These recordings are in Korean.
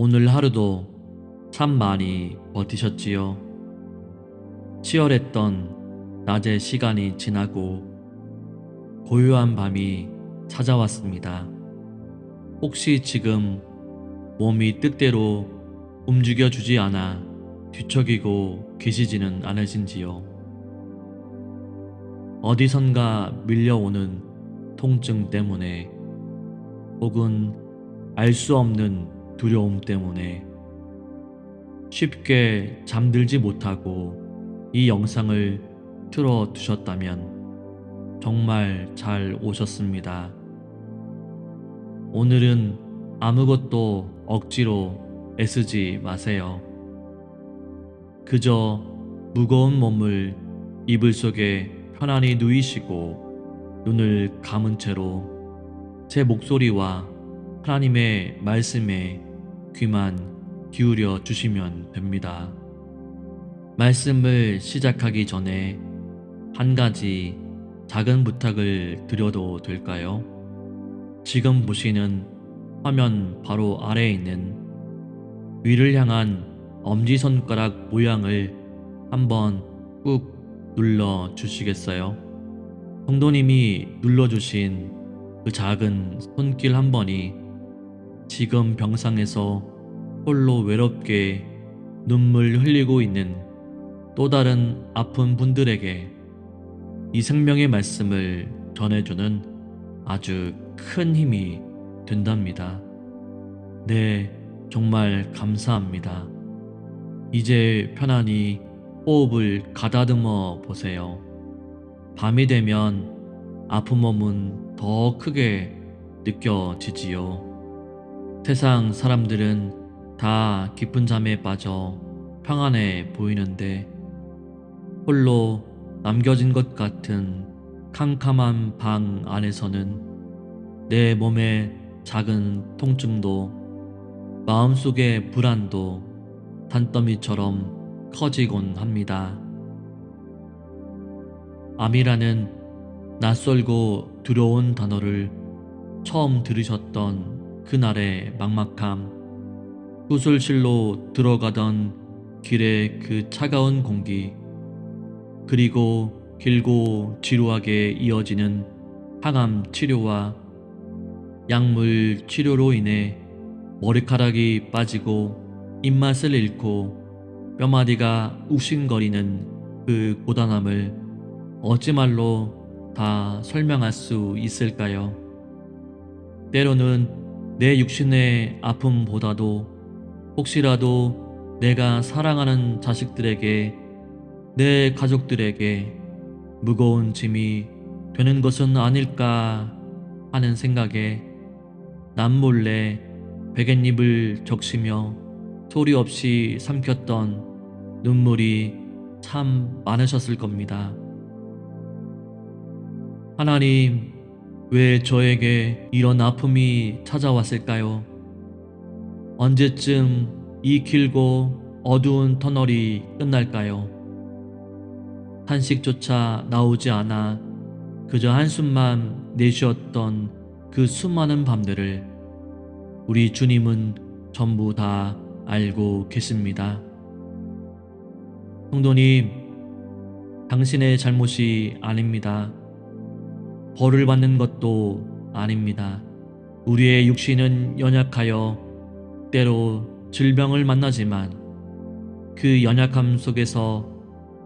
오늘 하루도 참 많이 버티셨지요. 치열했던 낮의 시간이 지나고 고요한 밤이 찾아왔습니다. 혹시 지금 몸이 뜻대로 움직여주지 않아 뒤척이고 계시지는 않으신지요? 어디선가 밀려오는 통증 때문에 혹은 알 수 없는 두려움 때문에 쉽게 잠들지 못하고 이 영상을 틀어 두셨다면 정말 잘 오셨습니다. 오늘은 아무것도 억지로 애쓰지 마세요. 그저 무거운 몸을 이불 속에 편안히 누이시고 눈을 감은 채로 제 목소리와 하나님의 말씀에 귀만 기울여 주시면 됩니다. 말씀을 시작하기 전에 한 가지 작은 부탁을 드려도 될까요? 지금 보시는 화면 바로 아래에 있는 위를 향한 엄지손가락 모양을 한번 꾹 눌러 주시겠어요? 성도님이 눌러주신 그 작은 손길 한 번이 지금 병상에서 홀로 외롭게 눈물 흘리고 있는 또 다른 아픈 분들에게 이 생명의 말씀을 전해주는 아주 큰 힘이 된답니다. 네, 정말 감사합니다. 이제 편안히 호흡을 가다듬어 보세요. 밤이 되면 아픈 몸은 더 크게 느껴지지요. 세상 사람들은 다 깊은 잠에 빠져 평안해 보이는데 홀로 남겨진 것 같은 캄캄한 방 안에서는 내 몸의 작은 통증도 마음속의 불안도 산더미처럼 커지곤 합니다. 암이라는 낯설고 두려운 단어를 처음 들으셨던 그날의 막막함, 수술실로 들어가던 길의 그 차가운 공기, 그리고 길고 지루하게 이어지는 항암 치료와 약물 치료로 인해 머리카락이 빠지고 입맛을 잃고 뼈마디가 욱신거리는 그 고단함을 어찌 말로 다 설명할 수 있을까요? 때로는 내 육신의 아픔보다도 혹시라도 내가 사랑하는 자식들에게, 내 가족들에게 무거운 짐이 되는 것은 아닐까 하는 생각에 남몰래 베갯잎을 적시며 소리 없이 삼켰던 눈물이 참 많으셨을 겁니다. 하나님, 왜 저에게 이런 아픔이 찾아왔을까요? 언제쯤 이 길고 어두운 터널이 끝날까요? 탄식조차 나오지 않아 그저 한숨만 내쉬었던 그 수많은 밤들을 우리 주님은 전부 다 알고 계십니다. 성도님, 당신의 잘못이 아닙니다. 벌을 받는 것도 아닙니다. 우리의 육신은 연약하여 때로 질병을 만나지만 그 연약함 속에서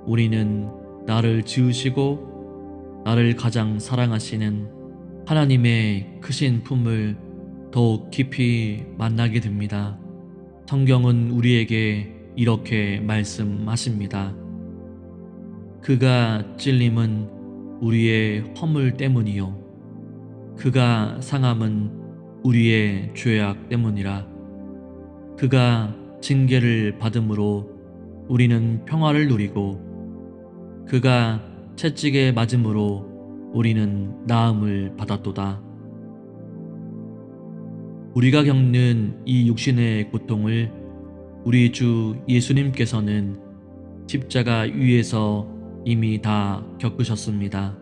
우리는 나를 지으시고 나를 가장 사랑하시는 하나님의 크신 품을 더욱 깊이 만나게 됩니다. 성경은 우리에게 이렇게 말씀하십니다. 그가 찔림은 우리의 허물 때문이요 그가 상함은 우리의 죄악 때문이라. 그가 징계를 받음으로 우리는 평화를 누리고 그가 채찍에 맞음으로 우리는 나음을 받았도다. 우리가 겪는 이 육신의 고통을 우리 주 예수님께서는 십자가 위에서 이미 다 겪으셨습니다.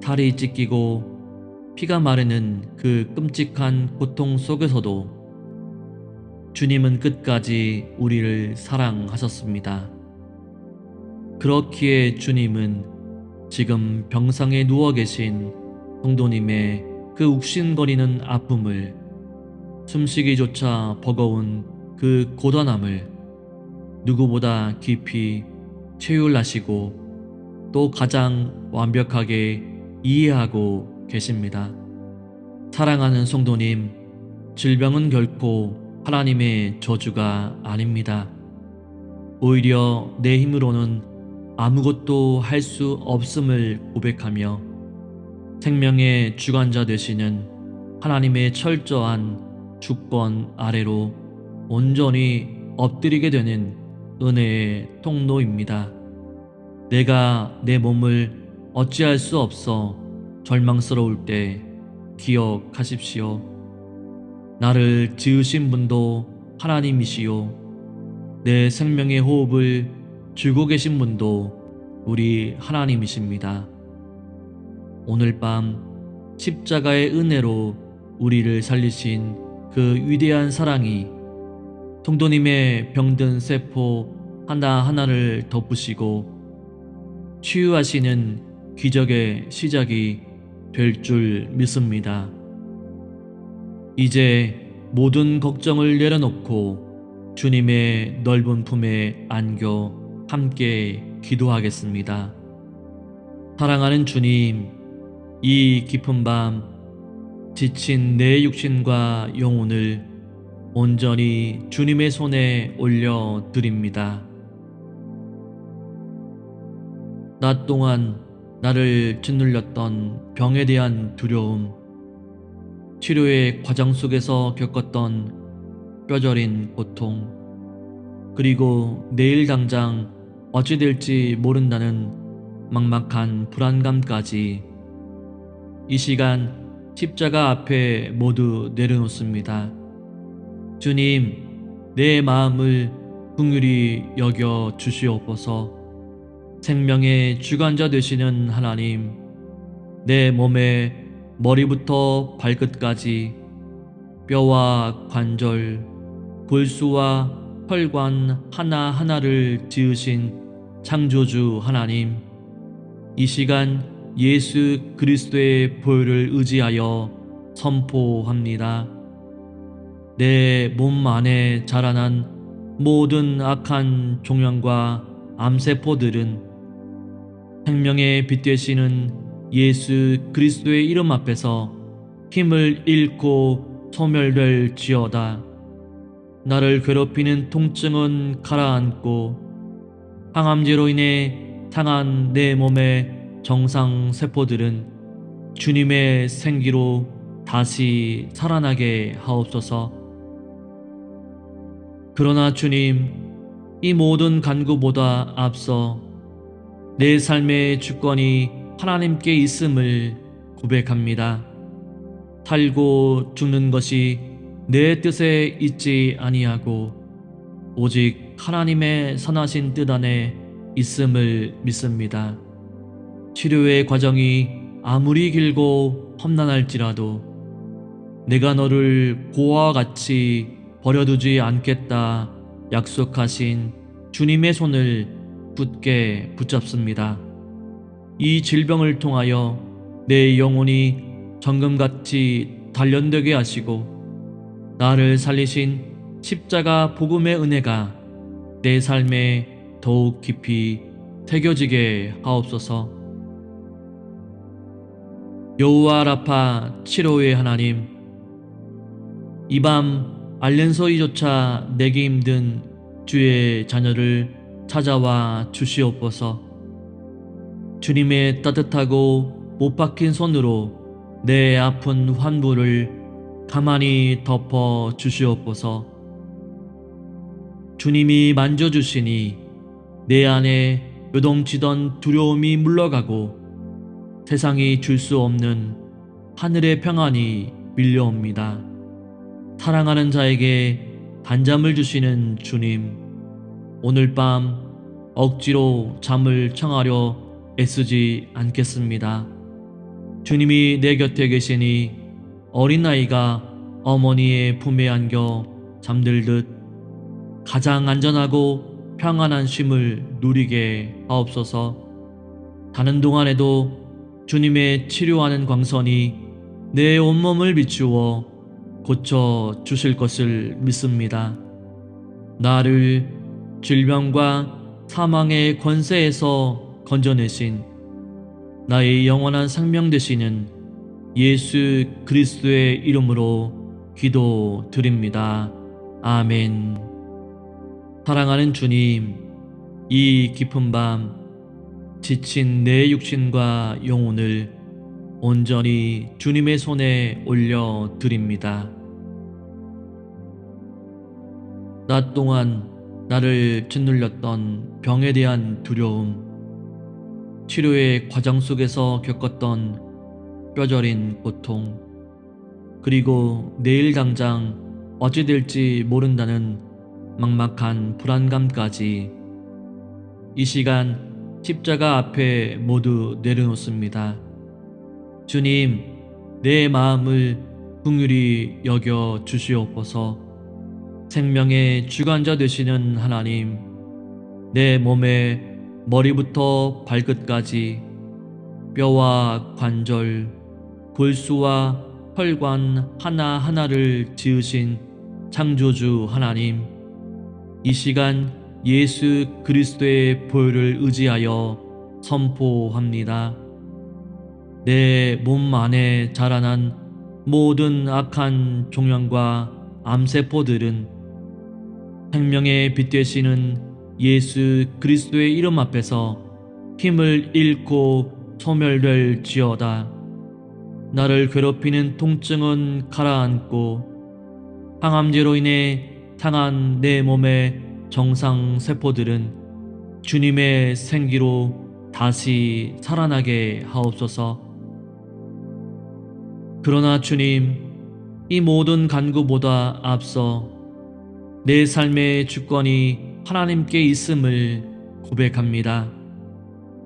살이 찢기고 피가 마르는 그 끔찍한 고통 속에서도 주님은 끝까지 우리를 사랑하셨습니다. 그렇기에 주님은 지금 병상에 누워 계신 성도님의 그 욱신거리는 아픔을, 숨쉬기조차 버거운 그 고단함을 누구보다 깊이 체휼하시고 또 가장 완벽하게 이해하고 계십니다. 사랑하는 성도님, 질병은 결코 하나님의 저주가 아닙니다. 오히려 내 힘으로는 아무것도 할 수 없음을 고백하며 생명의 주관자 되시는 하나님의 철저한 주권 아래로 온전히 엎드리게 되는 은혜의 통로입니다. 내가 내 몸을 어찌할 수 없어 절망스러울 때 기억하십시오. 나를 지으신 분도 하나님이시요, 내 생명의 호흡을 주고 계신 분도 우리 하나님이십니다. 오늘 밤 십자가의 은혜로 우리를 살리신 그 위대한 사랑이 성도님의 병든 세포 하나하나를 덮으시고 치유하시는 기적의 시작이 될 줄 믿습니다. 이제 모든 걱정을 내려놓고 주님의 넓은 품에 안겨 함께 기도하겠습니다. 사랑하는 주님, 이 깊은 밤 지친 내 육신과 영혼을 온전히 주님의 손에 올려드립니다. 낮 동안 나를 짓눌렸던 병에 대한 두려움, 치료의 과정 속에서 겪었던 뼈저린 고통, 그리고 내일 당장 어찌 될지 모른다는 막막한 불안감까지 이 시간 십자가 앞에 모두 내려놓습니다. 주님, 내 마음을 긍휼히 여겨 주시옵소서. 생명의 주관자 되시는 하나님, 내 몸의 머리부터 발끝까지 뼈와 관절, 골수와 혈관 하나하나를 지으신 창조주 하나님, 이 시간 예수 그리스도의 보혈을 의지하여 선포합니다. 내 몸 안에 자라난 모든 악한 종양과 암세포들은 생명의 빛 되시는 예수 그리스도의 이름 앞에서 힘을 잃고 소멸될지어다. 나를 괴롭히는 통증은 가라앉고 항암제로 인해 상한 내 몸의 정상 세포들은 주님의 생기로 다시 살아나게 하옵소서. 그러나 주님, 이 모든 간구보다 앞서 내 삶의 주권이 하나님께 있음을 고백합니다. 살고 죽는 것이 내 뜻에 있지 아니하고 오직 하나님의 선하신 뜻 안에 있음을 믿습니다. 치료의 과정이 아무리 길고 험난할지라도 내가 너를 고아와 같이 버려두지 않겠다 약속하신 주님의 손을 굳게 붙잡습니다. 이 질병을 통하여 내 영혼이 정금같이 단련되게 하시고 나를 살리신 십자가 복음의 은혜가 내 삶에 더욱 깊이 새겨지게 하옵소서. 여호와 라파 치료의 하나님, 이 밤 알렌소이조차 내기 힘든 주의 자녀를 찾아와 주시옵소서. 주님의 따뜻하고 못 박힌 손으로 내 아픈 환부를 가만히 덮어 주시옵소서. 주님이 만져주시니 내 안에 요동치던 두려움이 물러가고 세상이 줄 수 없는 하늘의 평안이 밀려옵니다. 사랑하는 자에게 단잠을 주시는 주님, 오늘 밤 억지로 잠을 청하려 애쓰지 않겠습니다. 주님이 내 곁에 계시니 어린아이가 어머니의 품에 안겨 잠들듯 가장 안전하고 평안한 쉼을 누리게 하옵소서. 자는 동안에도 주님의 치료하는 광선이 내 온몸을 비추어 고쳐 주실 것을 믿습니다. 나를 질병과 사망의 권세에서 건져내신 나의 영원한 생명 되시는 예수 그리스도의 이름으로 기도드립니다. 아멘. 사랑하는 주님, 이 깊은 밤 지친 내 육신과 영혼을 온전히 주님의 손에 올려드립니다. 낮 동안 나를 짓눌렸던 병에 대한 두려움, 치료의 과정 속에서 겪었던 뼈저린 고통, 그리고 내일 당장 어찌 될지 모른다는 막막한 불안감까지 이 시간 십자가 앞에 모두 내려놓습니다. 주님, 내 마음을 긍휼히 여겨 주시옵소서. 생명의 주관자 되시는 하나님, 내 몸의 머리부터 발끝까지 뼈와 관절, 골수와 혈관 하나하나를 지으신 창조주 하나님, 이 시간 예수 그리스도의 보혈을 의지하여 선포합니다. 내 몸 안에 자라난 모든 악한 종양과 암세포들은 생명의 빛 되시는 예수 그리스도의 이름 앞에서 힘을 잃고 소멸될지어다. 나를 괴롭히는 통증은 가라앉고 항암제로 인해 상한 내 몸의 정상 세포들은 주님의 생기로 다시 살아나게 하옵소서. 그러나 주님, 이 모든 간구보다 앞서 내 삶의 주권이 하나님께 있음을 고백합니다.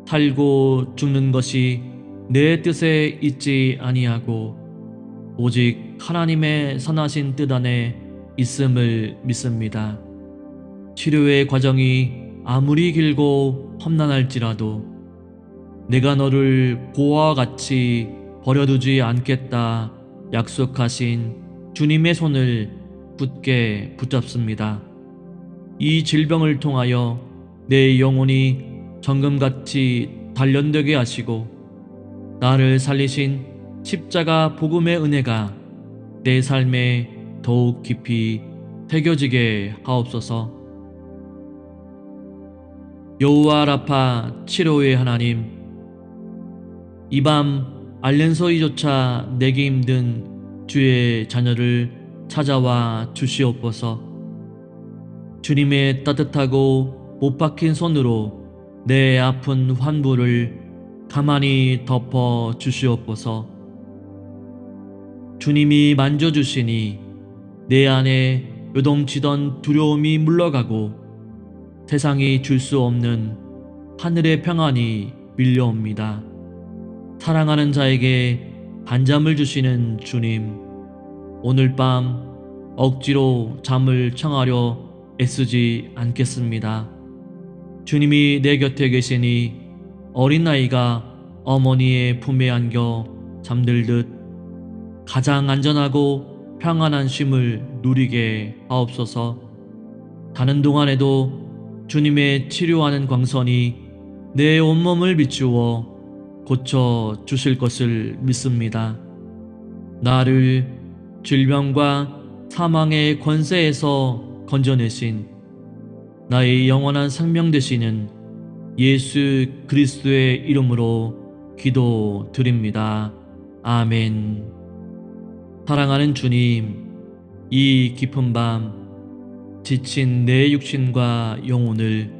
살고 죽는 것이 내 뜻에 있지 아니하고 오직 하나님의 선하신 뜻 안에 있음을 믿습니다. 치료의 과정이 아무리 길고 험난할지라도 내가 너를 고아와 같이 버려두지 않겠다 약속하신 주님의 손을 굳게 붙잡습니다. 이 질병을 통하여 내 영혼이 정금같이 단련되게 하시고 나를 살리신 십자가 복음의 은혜가 내 삶에 더욱 깊이 새겨지게 하옵소서. 여호와 라파 치료의 하나님, 이 밤 알렌소이조차 내기 힘든 주의 자녀를 찾아와 주시옵소서. 주님의 따뜻하고 못 박힌 손으로 내 아픈 환부를 가만히 덮어 주시옵소서. 주님이 만져주시니 내 안에 요동치던 두려움이 물러가고 세상이 줄 수 없는 하늘의 평안이 밀려옵니다. 사랑하는 자에게 반잠을 주시는 주님, 오늘 밤 억지로 잠을 청하려 애쓰지 않겠습니다. 주님이 내 곁에 계시니 어린아이가 어머니의 품에 안겨 잠들듯 가장 안전하고 평안한 쉼을 누리게 하옵소서. 자는 동안에도 주님의 치료하는 광선이 내 온몸을 비추어 고쳐 주실 것을 믿습니다. 나를 질병과 사망의 권세에서 건져내신 나의 영원한 생명 되시는 예수 그리스도의 이름으로 기도드립니다. 아멘. 사랑하는 주님, 이 깊은 밤 지친 내 육신과 영혼을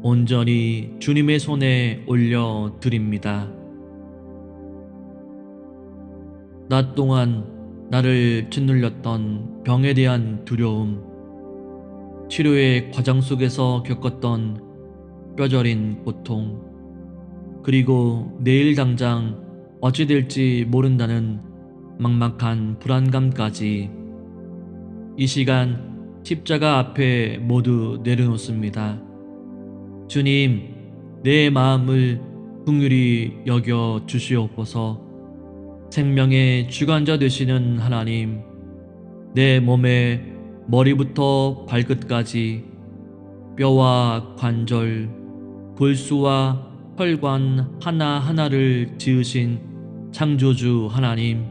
온전히 주님의 손에 올려드립니다. 낮 동안 나를 짓눌렸던 병에 대한 두려움, 치료의 과정 속에서 겪었던 뼈저린 고통, 그리고 내일 당장 어찌 될지 모른다는 막막한 불안감까지 이 시간 십자가 앞에 모두 내려놓습니다. 주님, 내 마음을 긍휼히 여겨 주시옵소서. 생명의 주관자 되시는 하나님, 내 몸의 머리부터 발끝까지 뼈와 관절, 골수와 혈관 하나하나를 지으신 창조주 하나님,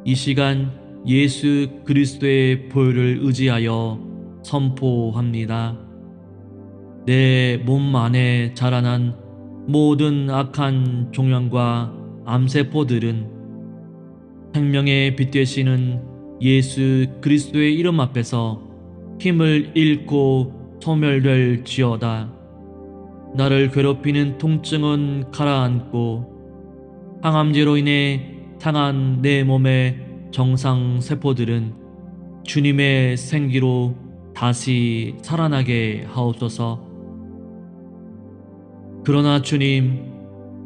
이 시간 예수 그리스도의 보혈을 의지하여 선포합니다. 내 몸 안에 자라난 모든 악한 종양과 암세포들은 생명의 빛 되시는 예수 그리스도의 이름 앞에서 힘을 잃고 소멸될지어다. 나를 괴롭히는 통증은 가라앉고 항암제로 인해 상한 내 몸의 정상 세포들은 주님의 생기로 다시 살아나게 하옵소서. 그러나 주님,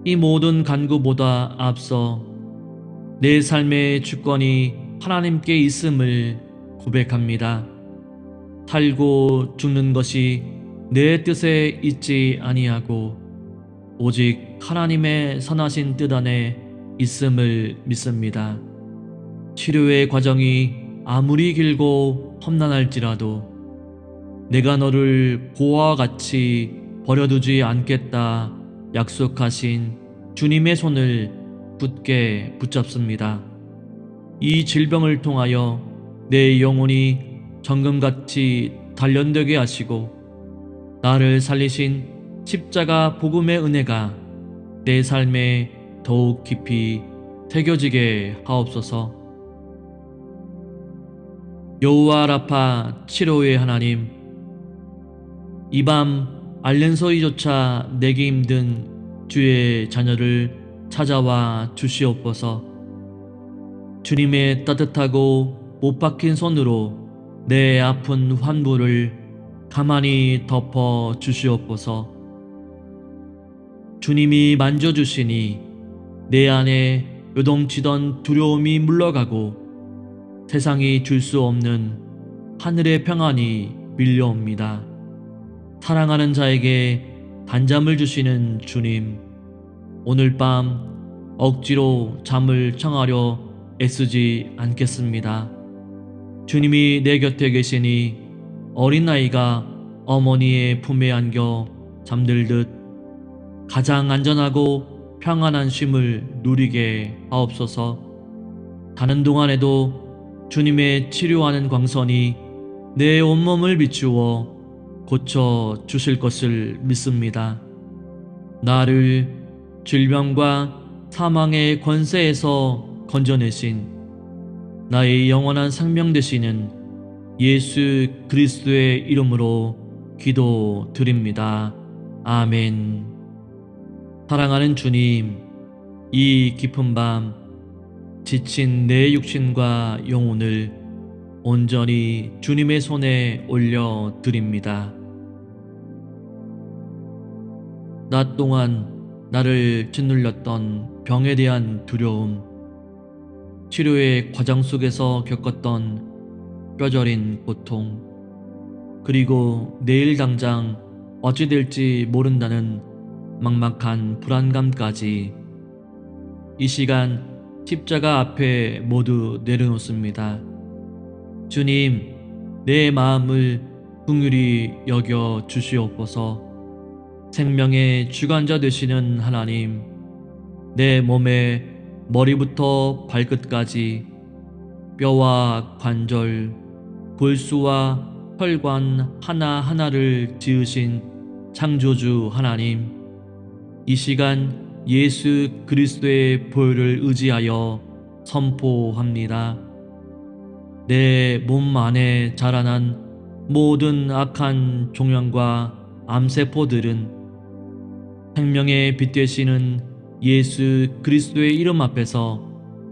이 모든 간구보다 앞서 내 삶의 주권이 하나님께 있음을 고백합니다. 살고 죽는 것이 내 뜻에 있지 아니하고 오직 하나님의 선하신 뜻 안에 있음을 믿습니다. 치료의 과정이 아무리 길고 험난할지라도 내가 너를 고아와 같이 버려두지 않겠다 약속하신 주님의 손을 굳게 붙잡습니다. 이 질병을 통하여 내 영혼이 정금같이 단련되게 하시고 나를 살리신 십자가 복음의 은혜가 내 삶에 더욱 깊이 새겨지게 하옵소서. 여호와 라파 치료의 하나님, 이 밤 알렌소이조차 내기 힘든 주의 자녀를 찾아와 주시옵소서. 주님의 따뜻하고 못 박힌 손으로 내 아픈 환부를 가만히 덮어 주시옵소서. 주님이 만져주시니 내 안에 요동치던 두려움이 물러가고 세상이 줄 수 없는 하늘의 평안이 밀려옵니다. 사랑하는 자에게 단잠을 주시는 주님, 오늘 밤 억지로 잠을 청하려 애쓰지 않겠습니다. 주님이 내 곁에 계시니 어린아이가 어머니의 품에 안겨 잠들듯 가장 안전하고 평안한 쉼을 누리게 하옵소서. 자는 동안에도 주님의 치료하는 광선이 내 온몸을 비추어 고쳐 주실 것을 믿습니다. 나를 질병과 사망의 권세에서 건져내신 나의 영원한 생명 되시는 예수 그리스도의 이름으로 기도드립니다. 아멘. 사랑하는 주님, 이 깊은 밤 지친 내 육신과 영혼을 온전히 주님의 손에 올려드립니다. 낮 동안 나를 짓눌렸던 병에 대한 두려움, 치료의 과정 속에서 겪었던 뼈저린 고통, 그리고 내일 당장 어찌 될지 모른다는 막막한 불안감까지 이 시간 십자가 앞에 모두 내려놓습니다. 주님, 내 마음을 긍휼히 여겨 주시옵소서. 생명의 주관자 되시는 하나님, 내 몸의 머리부터 발끝까지 뼈와 관절, 골수와 혈관 하나하나를 지으신 창조주 하나님, 이 시간 예수 그리스도의 보혈을 의지하여 선포합니다. 내 몸 안에 자라난 모든 악한 종양과 암세포들은 생명의 빛 되시는 예수 그리스도의 이름 앞에서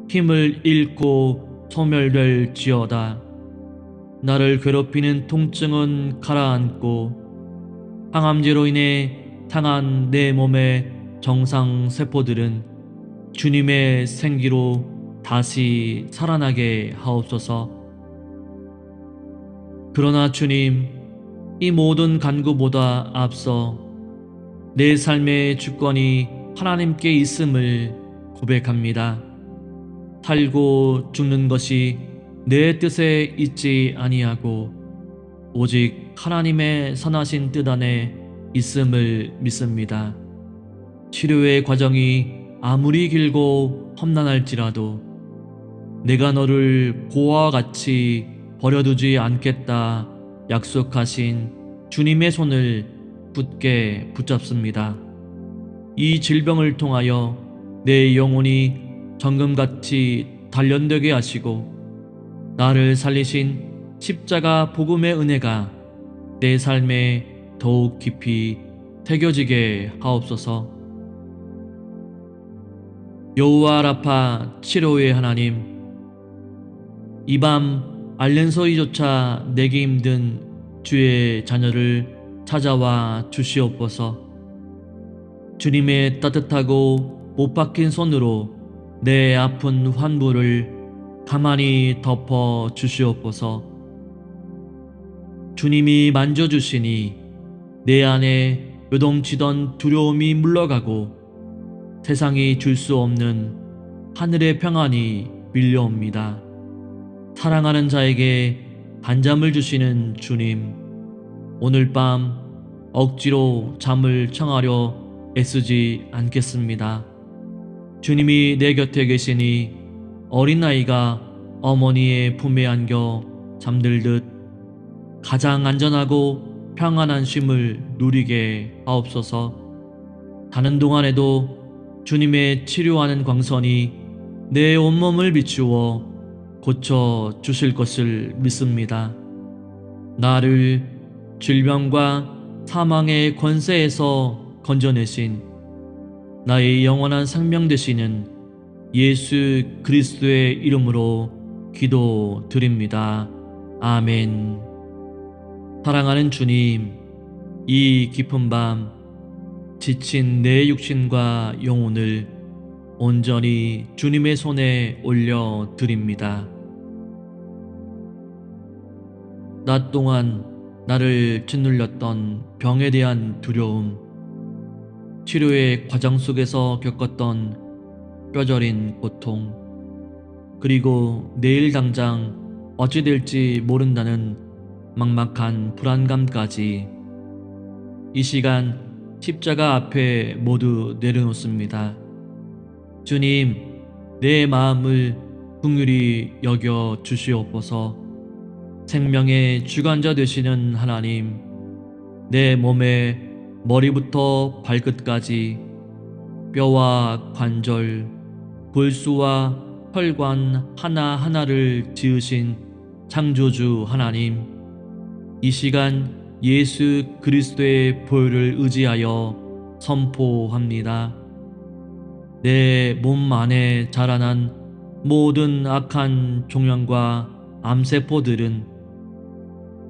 힘을 잃고 소멸될지어다. 나를 괴롭히는 통증은 가라앉고 항암제로 인해 상한 내 몸의 정상 세포들은 주님의 생기로 다시 살아나게 하옵소서. 그러나 주님, 이 모든 간구보다 앞서 내 삶의 주권이 하나님께 있음을 고백합니다. 살고 죽는 것이 내 뜻에 있지 아니하고 오직 하나님의 선하신 뜻 안에 있음을 믿습니다. 치료의 과정이 아무리 길고 험난할지라도 내가 너를 고아와 같이 버려두지 않겠다 약속하신 주님의 손을 굳게 붙잡습니다. 이 질병을 통하여 내 영혼이 정금같이 단련되게 하시고 나를 살리신 십자가 복음의 은혜가 내 삶에 더욱 깊이 새겨지게 하옵소서. 여호와 라파 치료의 하나님, 이 밤 알렌소이조차 내기 힘든 주의 자녀를 찾아와 주시옵소서. 주님의 따뜻하고 못 박힌 손으로 내 아픈 환부를 가만히 덮어 주시옵소서. 주님이 만져주시니 내 안에 요동치던 두려움이 물러가고 세상이 줄 수 없는 하늘의 평안이 밀려옵니다. 사랑하는 자에게 반잠을 주시는 주님, 오늘 밤 억지로 잠을 청하려 애쓰지 않겠습니다. 주님이 내 곁에 계시니 어린아이가 어머니의 품에 안겨 잠들듯 가장 안전하고 평안한 쉼을 누리게 하옵소서. 자는 동안에도 주님의 치료하는 광선이 내 온몸을 비추어 고쳐 주실 것을 믿습니다. 나를 질병과 사망의 권세에서 건져내신 나의 영원한 생명 되시는 예수 그리스도의 이름으로 기도드립니다. 아멘. 사랑하는 주님, 이 깊은 밤 지친 내 육신과 영혼을 온전히 주님의 손에 올려드립니다. 낮 동안 나를 짓눌렸던 병에 대한 두려움, 치료의 과정 속에서 겪었던 뼈저린 고통, 그리고 내일 당장 어찌 될지 모른다는 막막한 불안감까지 이 시간 십자가 앞에 모두 내려놓습니다. 주님, 내 마음을 긍휼히 여겨 주시옵소서. 생명의 주관자 되시는 하나님, 내 몸의 머리부터 발끝까지 뼈와 관절, 골수와 혈관 하나하나를 지으신 창조주 하나님, 이 시간 예수 그리스도의 보혈을 의지하여 선포합니다. 내 몸 안에 자라난 모든 악한 종양과 암세포들은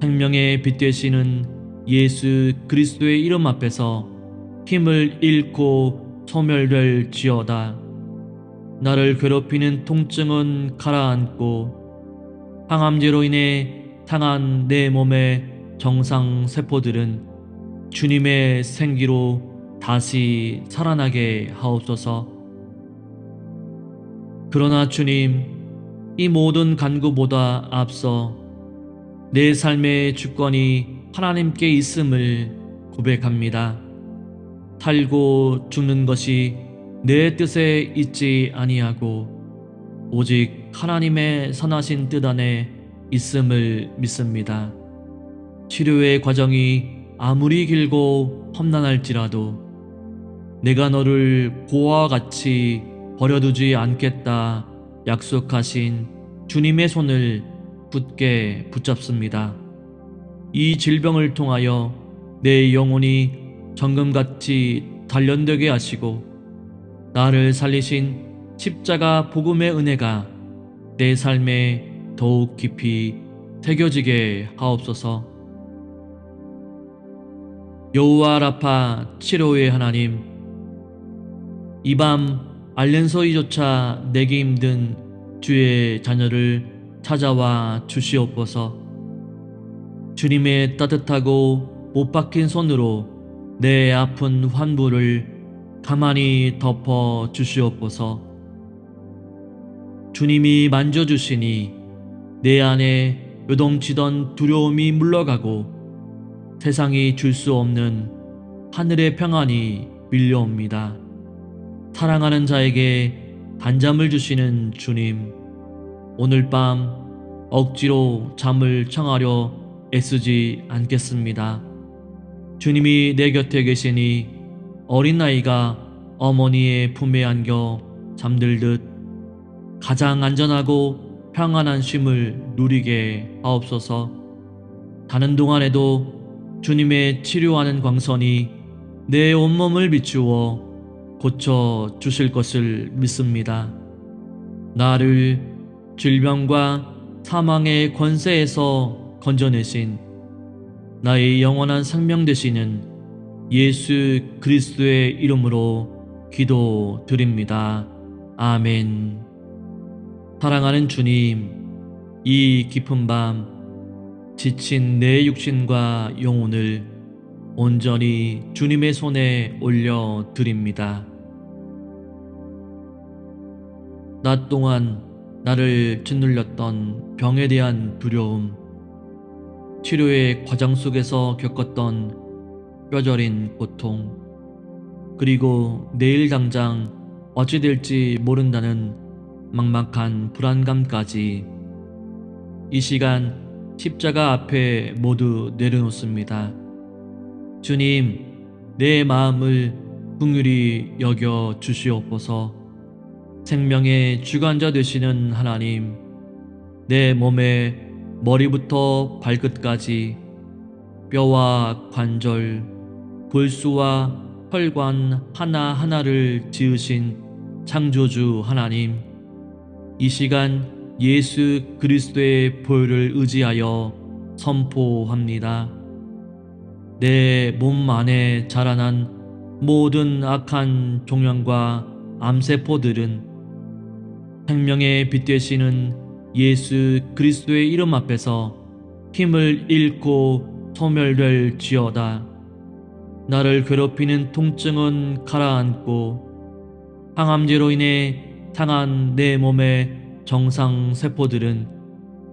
생명의 빛 되시는 예수 그리스도의 이름 앞에서 힘을 잃고 소멸될지어다. 나를 괴롭히는 통증은 가라앉고 항암제로 인해 상한 내 몸의 정상 세포들은 주님의 생기로 다시 살아나게 하옵소서. 그러나 주님, 이 모든 간구보다 앞서 내 삶의 주권이 하나님께 있음을 고백합니다. 살고 죽는 것이 내 뜻에 있지 아니하고 오직 하나님의 선하신 뜻 안에 있음을 믿습니다. 치료의 과정이 아무리 길고 험난할지라도 내가 너를 고아와 같이 버려두지 않겠다 약속하신 주님의 손을 굳게 붙잡습니다. 이 질병을 통하여 내 영혼이 정금같이 단련되게 하시고 나를 살리신 십자가 복음의 은혜가 내 삶에 더욱 깊이 새겨지게 하옵소서. 여호와 라파 치료의 하나님, 이 밤 알렌소이조차 내기 힘든 주의 자녀를 찾아와 주시옵소서. 주님의 따뜻하고 못 박힌 손으로 내 아픈 환부를 가만히 덮어 주시옵소서. 주님이 만져주시니 내 안에 요동치던 두려움이 물러가고 세상이 줄 수 없는 하늘의 평안이 밀려옵니다. 사랑하는 자에게 단잠을 주시는 주님, 오늘 밤 억지로 잠을 청하려 애쓰지 않겠습니다. 주님이 내 곁에 계시니 어린아이가 어머니의 품에 안겨 잠들듯 가장 안전하고 평안한 쉼을 누리게 하옵소서. 자는 동안에도 주님의 치료하는 광선이 내 온몸을 비추어 고쳐 주실 것을 믿습니다. 나를 질병과 사망의 권세에서 건져내신 나의 영원한 생명 되시는 예수 그리스도의 이름으로 기도드립니다. 아멘. 사랑하는 주님, 이 깊은 밤 지친 내 육신과 영혼을 온전히 주님의 손에 올려드립니다. 낮 동안 나를 짓눌렸던 병에 대한 두려움, 치료의 과정 속에서 겪었던 뼈저린 고통, 그리고 내일 당장 어찌 될지 모른다는 막막한 불안감까지 이 시간 십자가 앞에 모두 내려놓습니다. 주님, 내 마음을 긍휼히 여겨 주시옵소서. 생명의 주관자 되시는 하나님, 내 몸의 머리부터 발끝까지 뼈와 관절, 골수와 혈관 하나하나를 지으신 창조주 하나님, 이 시간 예수 그리스도의 보혈을 의지하여 선포합니다. 내 몸 안에 자라난 모든 악한 종양과 암세포들은 생명의 빛 되시는 예수 그리스도의 이름 앞에서 힘을 잃고 소멸될지어다. 나를 괴롭히는 통증은 가라앉고 항암제로 인해 상한 내 몸의 정상 세포들은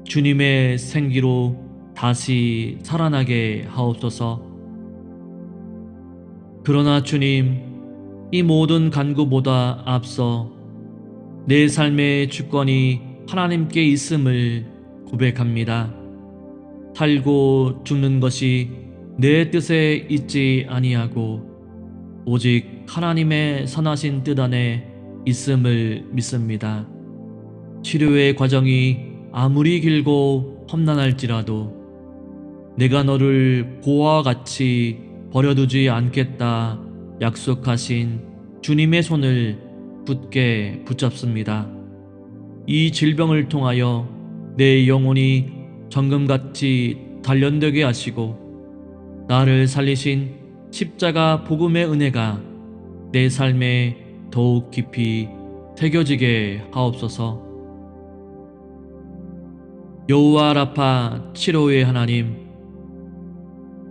주님의 생기로 다시 살아나게 하옵소서. 그러나 주님, 이 모든 간구보다 앞서 내 삶의 주권이 하나님께 있음을 고백합니다. 살고 죽는 것이 내 뜻에 있지 아니하고 오직 하나님의 선하신 뜻 안에 있음을 믿습니다. 치료의 과정이 아무리 길고 험난할지라도 내가 너를 고아와 같이 버려두지 않겠다 약속하신 주님의 손을 굳게 붙잡습니다. 이 질병을 통하여 내 영혼이 정금같이 단련되게 하시고 나를 살리신 십자가 복음의 은혜가 내 삶에 더욱 깊이 새겨지게 하옵소서. 여호와 라파 치료의 하나님,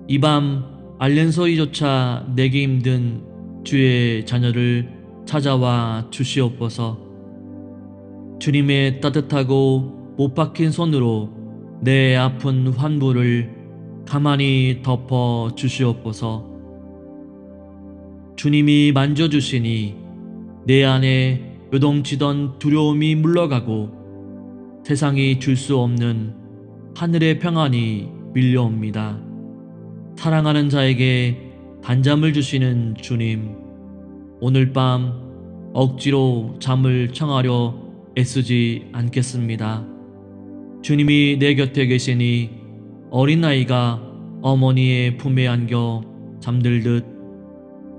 이 밤 알렌소이조차 내기 힘든 주의 자녀를 찾아와 주시옵소서. 주님의 따뜻하고 못 박힌 손으로 내 아픈 환부를 가만히 덮어 주시옵소서. 주님이 만져주시니 내 안에 요동치던 두려움이 물러가고 세상이 줄 수 없는 하늘의 평안이 밀려옵니다. 사랑하는 자에게 단잠을 주시는 주님, 오늘 밤 억지로 잠을 청하려 애쓰지 않겠습니다. 주님이 내 곁에 계시니 어린아이가 어머니의 품에 안겨 잠들듯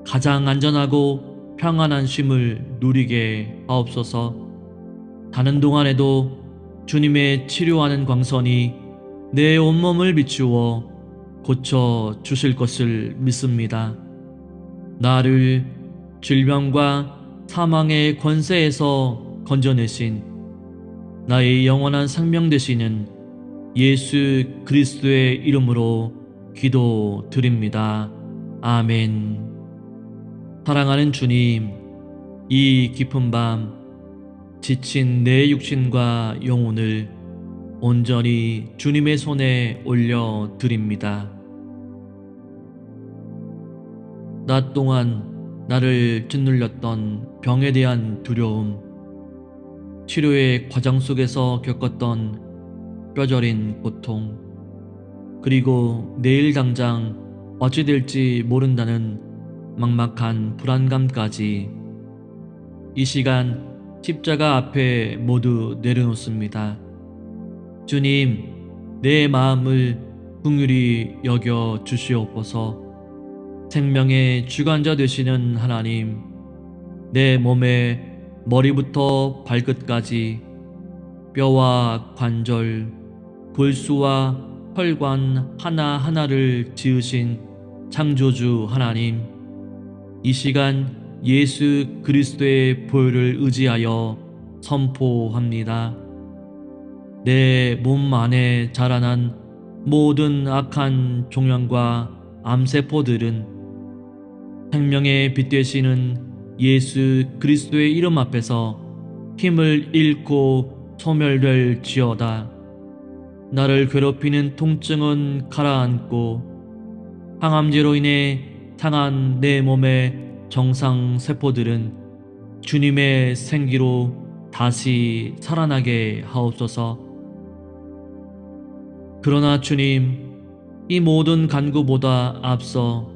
가장 안전하고 평안한 쉼을 누리게 하옵소서. 자는 동안에도 주님의 치료하는 광선이 내 온몸을 비추어 고쳐 주실 것을 믿습니다. 나를 질병과 사망의 권세에서 건져내신 나의 영원한 생명 되시는 예수 그리스도의 이름으로 기도드립니다. 아멘. 사랑하는 주님, 이 깊은 밤 지친 내 육신과 영혼을 온전히 주님의 손에 올려드립니다. 낮 동안 나를 짓눌렸던 병에 대한 두려움, 치료의 과정 속에서 겪었던 뼈저린 고통, 그리고 내일 당장 어찌 될지 모른다는 막막한 불안감까지 이 시간 십자가 앞에 모두 내려놓습니다. 주님, 내 마음을 긍휼히 여겨 주시옵소서. 생명의 주관자 되시는 하나님, 내 몸의 머리부터 발끝까지 뼈와 관절, 골수와 혈관 하나하나를 지으신 창조주 하나님, 이 시간 예수 그리스도의 보혈을 의지하여 선포합니다. 내 몸 안에 자라난 모든 악한 종양과 암세포들은 생명의 빛 되시는 예수 그리스도의 이름 앞에서 힘을 잃고 소멸될지어다. 나를 괴롭히는 통증은 가라앉고 항암제로 인해 상한 내 몸의 정상 세포들은 주님의 생기로 다시 살아나게 하옵소서. 그러나 주님, 이 모든 간구보다 앞서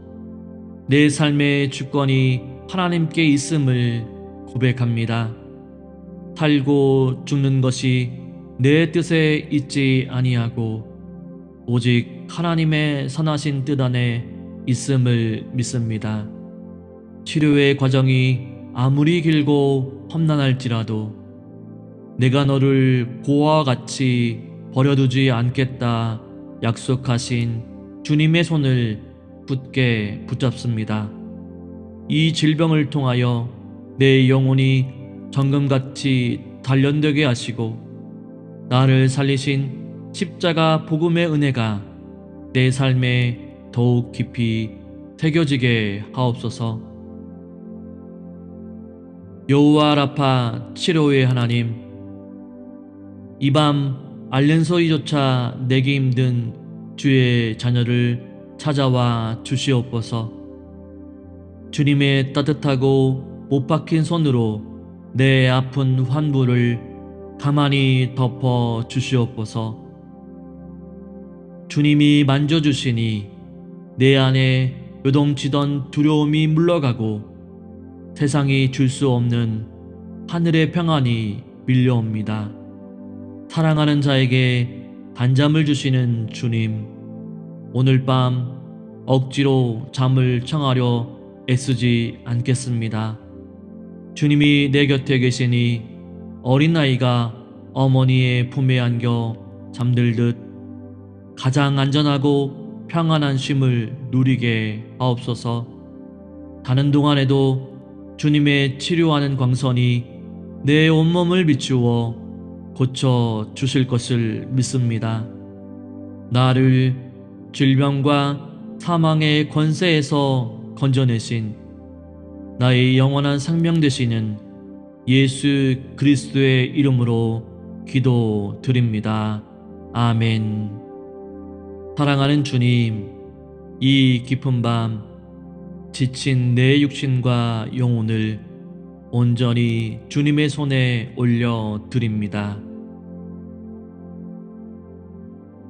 내 삶의 주권이 하나님께 있음을 고백합니다. 살고 죽는 것이 내 뜻에 있지 아니하고 오직 하나님의 선하신 뜻 안에 있음을 믿습니다. 치료의 과정이 아무리 길고 험난할지라도 내가 너를 고아와 같이 버려두지 않겠다 약속하신 주님의 손을 굳게 붙잡습니다. 이 질병을 통하여 내 영혼이 정금같이 단련되게 하시고 나를 살리신 십자가 복음의 은혜가 내 삶에 더욱 깊이 새겨지게 하옵소서. 여호와 라파 치료의 하나님, 이 밤 알렌소이조차 내기 힘든 주의 자녀를 찾아와 주시옵소서. 주님의 따뜻하고 못 박힌 손으로 내 아픈 환부를 가만히 덮어 주시옵소서. 주님이 만져주시니 내 안에 요동치던 두려움이 물러가고 세상이 줄 수 없는 하늘의 평안이 밀려옵니다. 사랑하는 자에게 단잠을 주시는 주님, 오늘 밤 억지로 잠을 청하려 애쓰지 않겠습니다. 주님이 내 곁에 계시니 어린아이가 어머니의 품에 안겨 잠들듯 가장 안전하고 평안한 쉼을 누리게 하옵소서. 자는 동안에도 주님의 치료하는 광선이 내 온몸을 비추어 고쳐 주실 것을 믿습니다. 나를 질병과 사망의 권세에서 건져내신 나의 영원한 생명 되시는 예수 그리스도의 이름으로 기도드립니다. 아멘. 사랑하는 주님, 이 깊은 밤 지친 내 육신과 영혼을 온전히 주님의 손에 올려드립니다.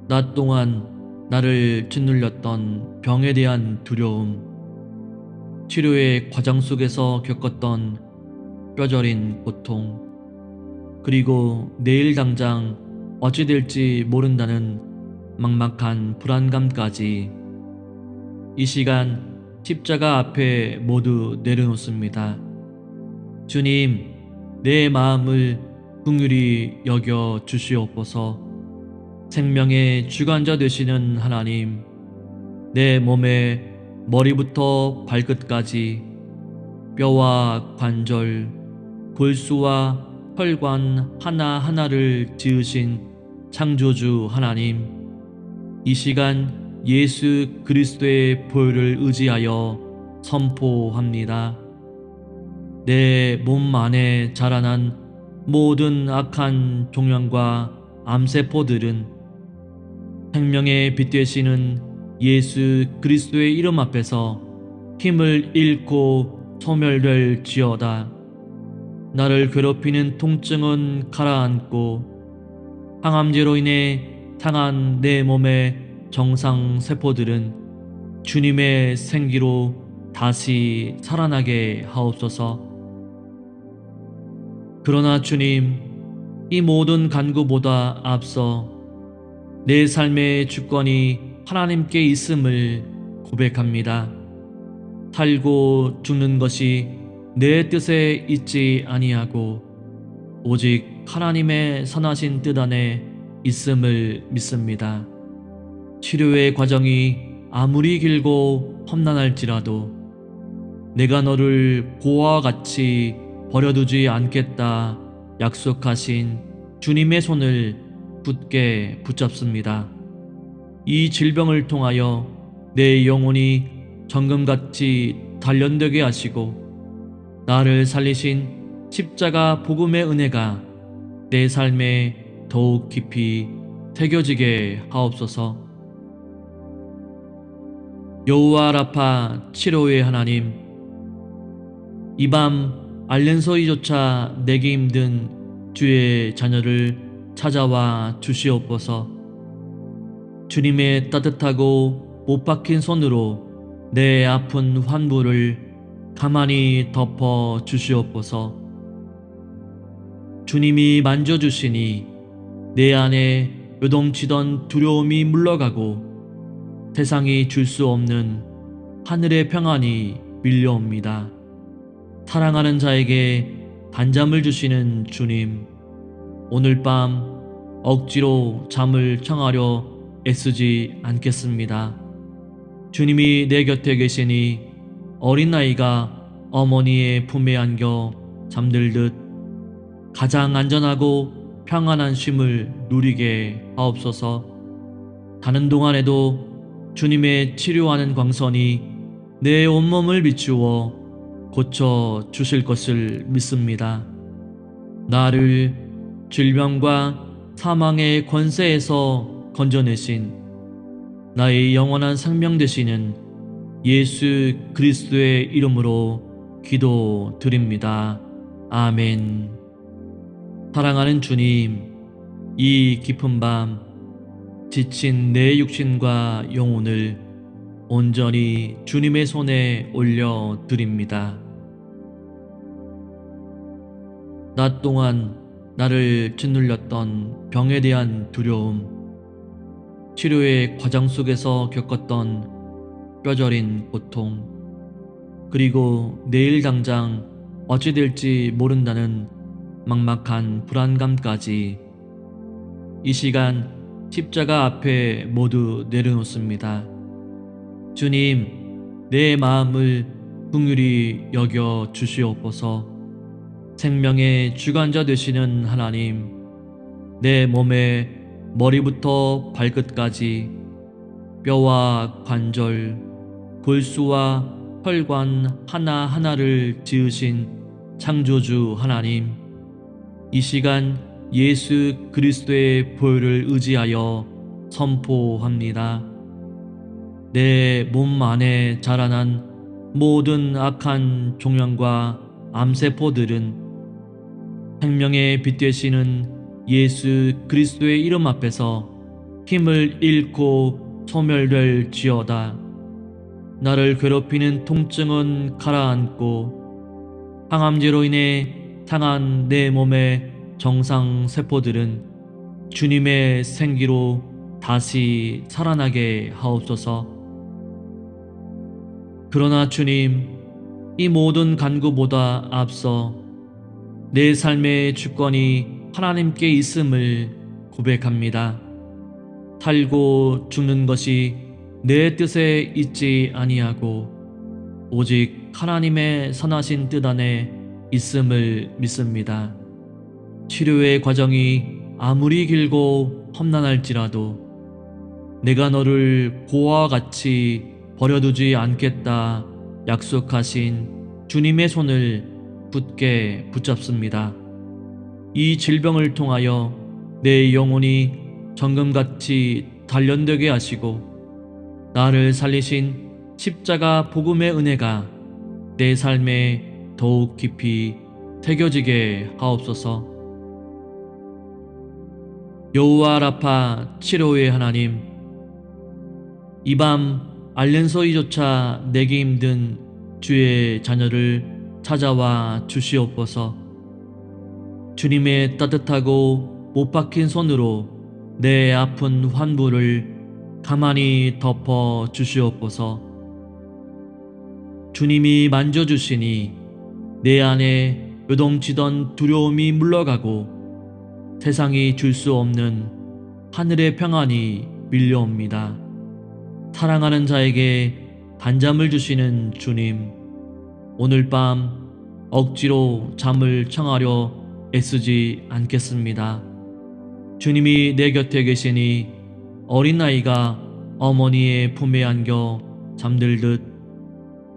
낮 동안 나를 짓눌렸던 병에 대한 두려움, 치료의 과정 속에서 겪었던 뼈저린 고통, 그리고 내일 당장 어찌 될지 모른다는 막막한 불안감까지 이 시간 십자가 앞에 모두 내려놓습니다. 주님, 내 마음을 긍휼히 여겨 주시옵소서. 생명의 주관자 되시는 하나님, 내 몸의 머리부터 발끝까지 뼈와 관절, 골수와 혈관 하나하나를 지으신 창조주 하나님, 이 시간 예수 그리스도의 보혈을 의지하여 선포합니다. 내 몸 안에 자라난 모든 악한 종양과 암세포들은 생명의 빛 되시는 예수 그리스도의 이름 앞에서 힘을 잃고 소멸될지어다. 나를 괴롭히는 통증은 가라앉고 항암제로 인해 상한 내 몸의 정상 세포들은 주님의 생기로 다시 살아나게 하옵소서. 그러나 주님, 이 모든 간구보다 앞서 내 삶의 주권이 하나님께 있음을 고백합니다. 살고 죽는 것이 내 뜻에 있지 아니하고 오직 하나님의 선하신 뜻 안에 있음을 믿습니다. 치료의 과정이 아무리 길고 험난할지라도 내가 너를 고아와 같이 버려두지 않겠다 약속하신 주님의 손을 굳게 붙잡습니다. 이 질병을 통하여 내 영혼이 정금같이 단련되게 하시고 나를 살리신 십자가 복음의 은혜가 내 삶에 더욱 깊이 새겨지게 하옵소서. 여호와 라파 치료의 하나님, 이 밤 알렌소이조차 내기 힘든 주의 자녀를 찾아와 주시옵소서. 주님의 따뜻하고 못 박힌 손으로 내 아픈 환부를 가만히 덮어 주시옵소서. 주님이 만져주시니 내 안에 요동치던 두려움이 물러가고 세상이 줄 수 없는 하늘의 평안이 밀려옵니다. 사랑하는 자에게 단잠을 주시는 주님, 오늘 밤 억지로 잠을 청하려 애쓰지 않겠습니다. 주님이 내 곁에 계시니 어린아이가 어머니의 품에 안겨 잠들듯 가장 안전하고 평안한 쉼을 누리게 하옵소서. 자는 동안에도 주님의 치료하는 광선이 내 온몸을 비추어 고쳐 주실 것을 믿습니다. 나를 질병과 사망의 권세에서 건져내신 나의 영원한 생명 되시는 예수 그리스도의 이름으로 기도드립니다. 아멘. 사랑하는 주님, 이 깊은 밤 지친 내 육신과 영혼을 온전히 주님의 손에 올려드립니다. 낮 동안 나를 짓눌렸던 병에 대한 두려움, 치료의 과정 속에서 겪었던 뼈저린 고통, 그리고 내일 당장 어찌 될지 모른다는 막막한 불안감까지 이 시간 십자가 앞에 모두 내려놓습니다. 주님, 내 마음을 긍휼히 여겨 주시옵소서. 생명의 주관자 되시는 하나님, 내 몸의 머리부터 발끝까지 뼈와 관절, 골수와 혈관 하나하나를 지으신 창조주 하나님, 이 시간 예수 그리스도의 보혈을 의지하여 선포합니다. 내 몸 안에 자라난 모든 악한 종양과 암세포들은 생명의 빛 되시는 예수 그리스도의 이름 앞에서 힘을 잃고 소멸될지어다. 나를 괴롭히는 통증은 가라앉고 항암제로 인해 상한 내 몸의 정상 세포들은 주님의 생기로 다시 살아나게 하옵소서. 그러나 주님, 이 모든 간구보다 앞서 내 삶의 주권이 하나님께 있음을 고백합니다. 살고 죽는 것이 내 뜻에 있지 아니하고 오직 하나님의 선하신 뜻 안에 있음을 믿습니다. 치료의 과정이 아무리 길고 험난할지라도 내가 너를 고아와 같이 버려두지 않겠다 약속하신 주님의 손을 굳게 붙잡습니다. 이 질병을 통하여 내 영혼이 정금같이 단련되게 하시고 나를 살리신 십자가 복음의 은혜가 내 삶에 더욱 깊이 새겨지게 하옵소서. 여호와 라파 치료의 하나님, 이 밤 알렌소이조차 내기 힘든 주의 자녀를 찾아와 주시옵소서. 주님의 따뜻하고 못 박힌 손으로 내 아픈 환부를 가만히 덮어 주시옵소서. 주님이 만져주시니 내 안에 요동치던 두려움이 물러가고 세상이 줄 수 없는 하늘의 평안이 밀려옵니다. 사랑하는 자에게 단잠을 주시는 주님, 오늘 밤 억지로 잠을 청하려 애쓰지 않겠습니다. 주님이 내 곁에 계시니 어린아이가 어머니의 품에 안겨 잠들듯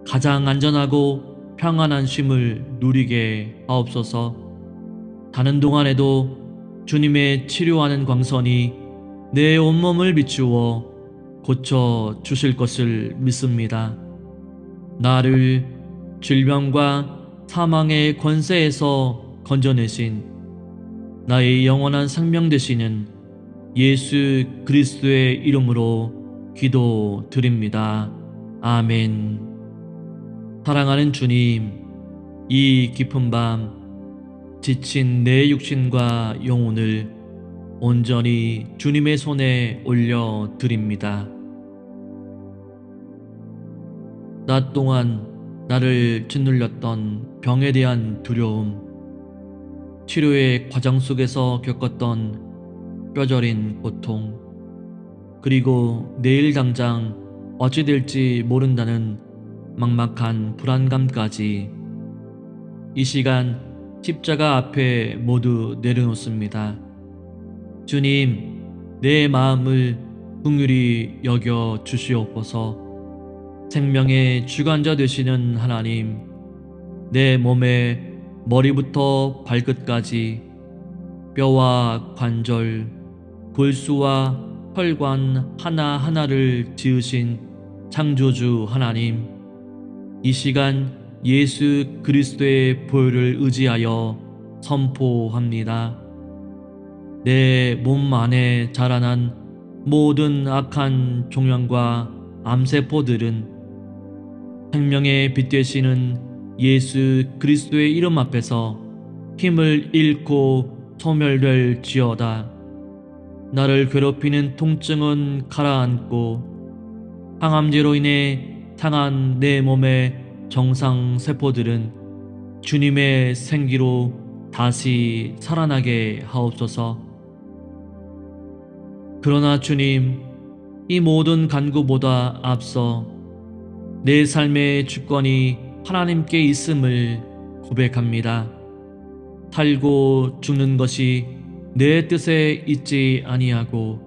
가장 안전하고 평안한 쉼을 누리게 하옵소서. 자는 동안에도 주님의 치료하는 광선이 내 온몸을 비추어 고쳐 주실 것을 믿습니다. 나를 질병과 사망의 권세에서 건져내신 나의 영원한 생명 되시는 예수 그리스도의 이름으로 기도드립니다. 아멘. 사랑하는 주님, 이 깊은 밤 지친 내 육신과 영혼을 온전히 주님의 손에 올려드립니다. 낮 동안 나를 짓눌렸던 병에 대한 두려움, 치료의 과정 속에서 겪었던 뼈저린 고통, 그리고 내일 당장 어찌 될지 모른다는 막막한 불안감까지 이 시간 십자가 앞에 모두 내려놓습니다. 주님, 내 마음을 긍휼히 여겨 주시옵소서. 생명의 주관자 되시는 하나님, 내 몸의 머리부터 발끝까지 뼈와 관절, 골수와 혈관 하나하나를 지으신 창조주 하나님, 이 시간 예수 그리스도의 보혈을 의지하여 선포합니다. 내 몸 안에 자라난 모든 악한 종양과 암세포들은 생명의 빛 되시는 예수 그리스도의 이름 앞에서 힘을 잃고 소멸될지어다. 나를 괴롭히는 통증은 가라앉고 항암제로 인해 상한 내 몸의 정상 세포들은 주님의 생기로 다시 살아나게 하옵소서. 그러나 주님, 이 모든 간구보다 앞서 내 삶의 주권이 하나님께 있음을 고백합니다. 살고 죽는 것이 내 뜻에 있지 아니하고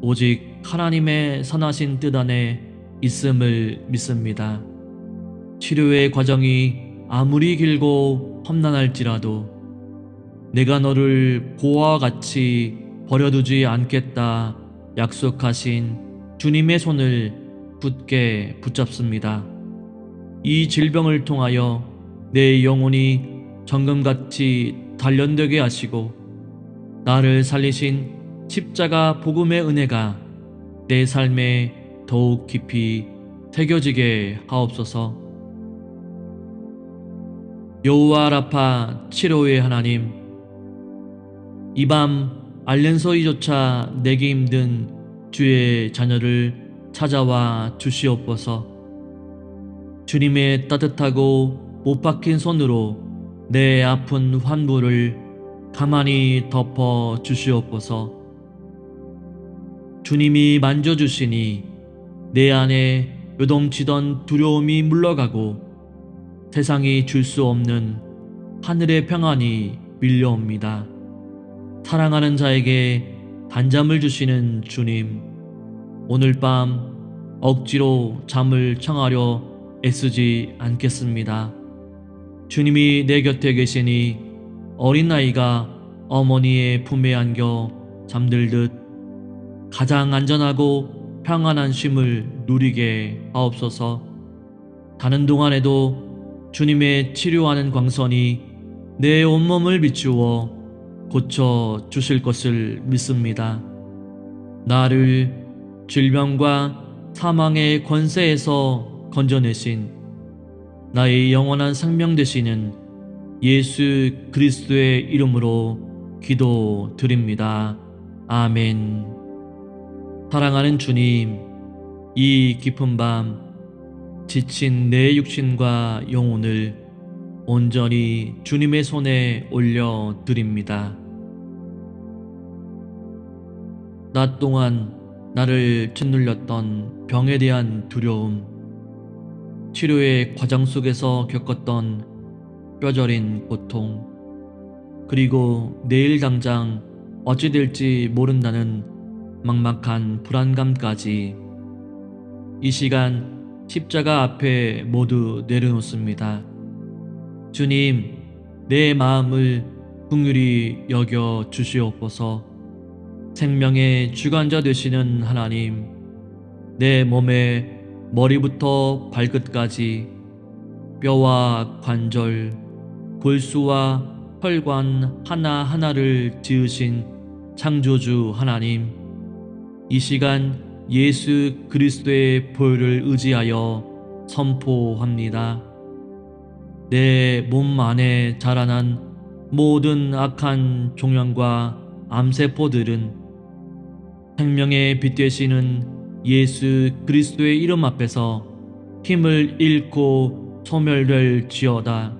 오직 하나님의 선하신 뜻 안에 있음을 믿습니다. 치료의 과정이 아무리 길고 험난할지라도 내가 너를 고아와 같이 버려두지 않겠다 약속하신 주님의 손을 굳게 붙잡습니다. 이 질병을 통하여 내 영혼이 정금같이 단련되게 하시고 나를 살리신 십자가 복음의 은혜가 내 삶에 더욱 깊이 새겨지게 하옵소서. 여호와 라파 치료의 하나님, 이 밤 알렌소이조차 내기 힘든 주의 자녀를 찾아와 주시옵소서. 주님의 따뜻하고 못 박힌 손으로 내 아픈 환부를 가만히 덮어 주시옵소서. 주님이 만져주시니 내 안에 요동치던 두려움이 물러가고 세상이 줄 수 없는 하늘의 평안이 밀려옵니다. 사랑하는 자에게 단잠을 주시는 주님, 오늘 밤 억지로 잠을 청하려 애쓰지 않겠습니다. 주님이 내 곁에 계시니 어린아이가 어머니의 품에 안겨 잠들듯 가장 안전하고 평안한 쉼을 누리게 하옵소서. 자는 동안에도 주님의 치료하는 광선이 내 온몸을 비추어 고쳐 주실 것을 믿습니다. 나를 질병과 사망의 권세에서 건져내신 나의 영원한 생명 되시는 예수 그리스도의 이름으로 기도드립니다. 아멘. 사랑하는 주님, 이 깊은 밤 지친 내 육신과 영혼을 온전히 주님의 손에 올려드립니다. 낮 동안 나를 짓눌렸던 병에 대한 두려움, 치료의 과정 속에서 겪었던 뼈저린 고통, 그리고 내일 당장 어찌 될지 모른다는 막막한 불안감까지 이 시간 십자가 앞에 모두 내려놓습니다. 주님, 내 마음을 긍휼히 여겨 주시옵소서. 생명의 주관자 되시는 하나님, 내 몸의 머리부터 발끝까지 뼈와 관절, 골수와 혈관 하나하나를 지으신 창조주 하나님, 이 시간 예수 그리스도의 보혈을 의지하여 선포합니다. 내 몸 안에 자라난 모든 악한 종양과 암세포들은 생명의 빛 되시는 예수 그리스도의 이름 앞에서 힘을 잃고 소멸될지어다.